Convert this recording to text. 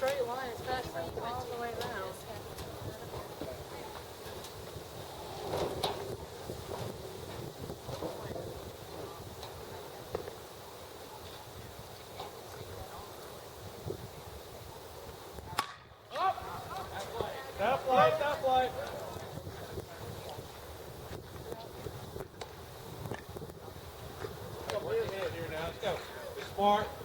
straight line, it's fast all the way around. Stop light, stop light. Come here now. Let's go. Be smart.